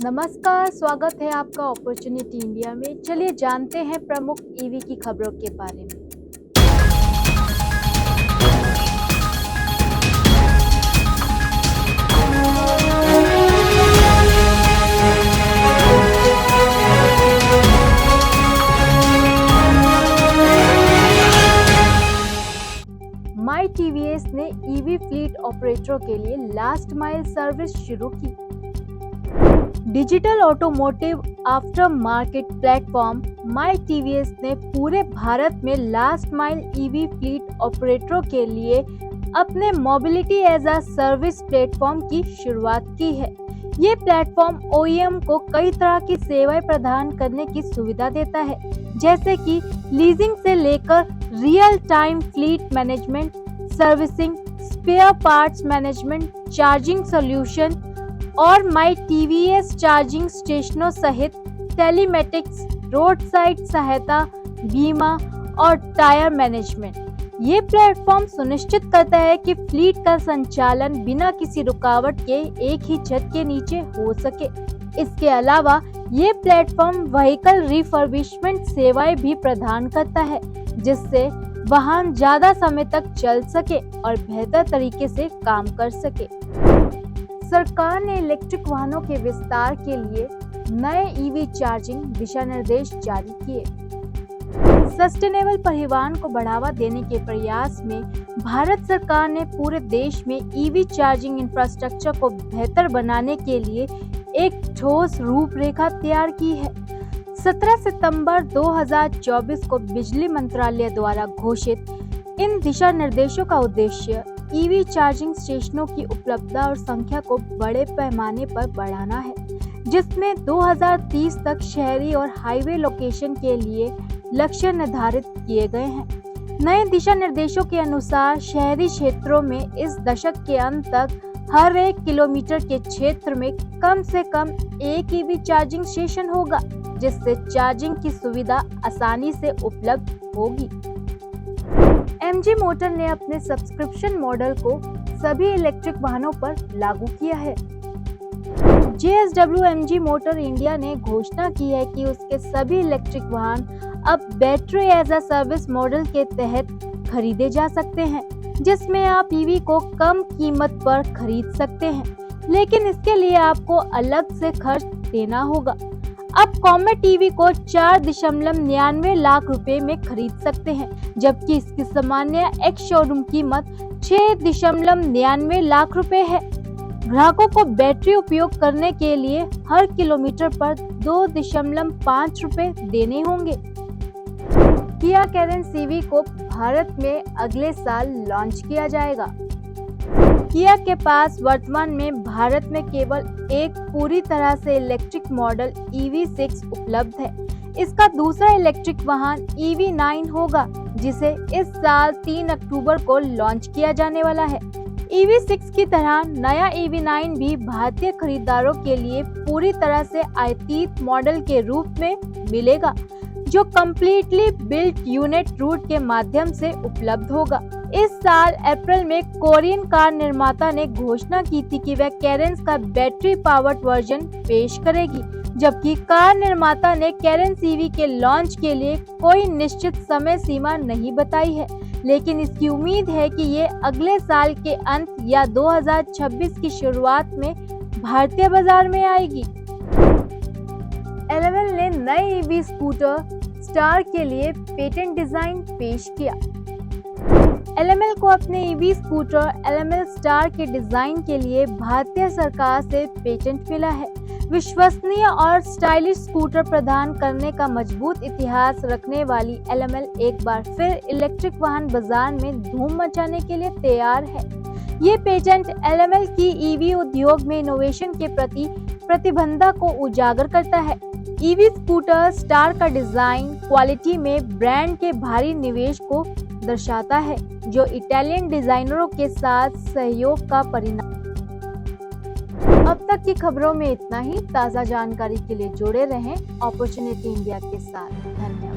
नमस्कार, स्वागत है आपका अपॉर्चुनिटी इंडिया में। चलिए जानते हैं प्रमुख ईवी की खबरों के बारे में। माई टीवीएस ने ईवी फ्लीट ऑपरेटरों के लिए लास्ट माइल सर्विस शुरू की। Digital automotive after market platform my TVS ने पूरे भारत में लास्ट माइल ईवी फ्लीट ऑपरेटरों के लिए अपने mobility as a service platform की शुरुआत की है। ये प्लेटफॉर्म ओईएम को कई तरह की सेवाएं प्रदान करने की सुविधा देता है, जैसे कि लीजिंग से लेकर real time fleet management, servicing, spare parts management, charging solution और माई टीवीएस चार्जिंग स्टेशनों सहित टेलीमेटिक्स, रोड साइड सहायता, बीमा और टायर मैनेजमेंट। ये प्लेटफॉर्म सुनिश्चित करता है कि फ्लीट का संचालन बिना किसी रुकावट के एक ही छत के नीचे हो सके। इसके अलावा ये प्लेटफॉर्म व्हीकल रिफर्बिशमेंट सेवाएं भी प्रदान करता है, जिससे वाहन ज्यादा समय तक चल सके और बेहतर तरीके से काम कर सके। सरकार ने इलेक्ट्रिक वाहनों के विस्तार के लिए नए ईवी चार्जिंग दिशा निर्देश जारी किए। सस्टेनेबल परिवहन को बढ़ावा देने के प्रयास में भारत सरकार ने पूरे देश में ईवी चार्जिंग इंफ्रास्ट्रक्चर को बेहतर बनाने के लिए एक ठोस रूपरेखा तैयार की है। 17 सितंबर 2024 को बिजली मंत्रालय द्वारा घोषित इन दिशा निर्देशों का उद्देश्य ईवी चार्जिंग स्टेशनों की उपलब्धता और संख्या को बड़े पैमाने पर बढ़ाना है, जिसमें 2030 तक शहरी और हाईवे लोकेशन के लिए लक्ष्य निर्धारित किए गए हैं। नए दिशा निर्देशों के अनुसार शहरी क्षेत्रों में इस दशक के अंत तक हर 1 किलोमीटर के क्षेत्र में कम से कम एक ईवी चार्जिंग स्टेशन होगा, जिससे चार्जिंग की सुविधा आसानी से उपलब्ध होगी। एमजी मोटर ने अपने सब्सक्रिप्शन मॉडल को सभी इलेक्ट्रिक वाहनों पर लागू किया है। जेएसडब्ल्यू एमजी मोटर इंडिया ने घोषणा की है कि उसके सभी इलेक्ट्रिक वाहन अब battery as a service model के तहत खरीदे जा सकते हैं, जिसमें आप ईवी को कम कीमत पर खरीद सकते हैं, लेकिन इसके लिए आपको अलग से खर्च देना होगा। अब कॉमेट ईवी को 4.99 लाख रुपए में खरीद सकते हैं, जबकि इसकी सामान्य एक्स शोरूम कीमत 6.99 लाख रुपए है। ग्राहकों को बैटरी उपयोग करने के लिए हर किलोमीटर पर 2.5 रुपए देने होंगे। किया कैरेंस ईवी को भारत में अगले साल लॉन्च किया जाएगा। किया के पास वर्तमान में भारत में केवल एक पूरी तरह से इलेक्ट्रिक मॉडल EV6 उपलब्ध है। इसका दूसरा इलेक्ट्रिक वाहन EV9 होगा, जिसे इस साल 3 अक्टूबर को लॉन्च किया जाने वाला है। EV6 की तरह नया EV9 भी भारतीय खरीदारों के लिए पूरी तरह से आयातित मॉडल के रूप में मिलेगा, जो कम्प्लीटली बिल्ट यूनिट रूट के माध्यम से उपलब्ध होगा। इस साल अप्रैल में कोरियन कार निर्माता ने घोषणा की थी कि वह कैरेंस का बैटरी पावर्ड वर्जन पेश करेगी, जबकि कार निर्माता ने कैरेंस ईवी के लॉन्च के लिए कोई निश्चित समय सीमा नहीं बताई है, लेकिन इसकी उम्मीद है कि ये अगले साल के अंत या 2026 की शुरुआत में भारतीय बाजार में आएगी। एलेवेल ने नए ईवी स्कूटर स्टार के लिए पेटेंट डिजाइन पेश किया। एलेवेल को अपने ईवी स्कूटर एलेवेल स्टार के डिजाइन के लिए भारतीय सरकार से पेटेंट मिला है। विश्वसनीय और स्टाइलिश स्कूटर प्रदान करने का मजबूत इतिहास रखने वाली एलेवेल एक बार फिर इलेक्ट्रिक वाहन बाजार में धूम मचाने के लिए तैयार है। ये पेटेंट एलेवेल की ईवी उद्योग में इनोवेशन के प्रति प्रतिबद्धता को उजागर करता है। ईवी स्कूटर स्टार का डिजाइन क्वालिटी में ब्रांड के भारी निवेश को दर्शाता है, जो इटालियन डिजाइनरों के साथ सहयोग का परिणाम। अब तक की खबरों में इतना ही। ताज़ा जानकारी के लिए जुड़े रहें अपॉर्चुनिटी इंडिया के साथ। धन्यवाद।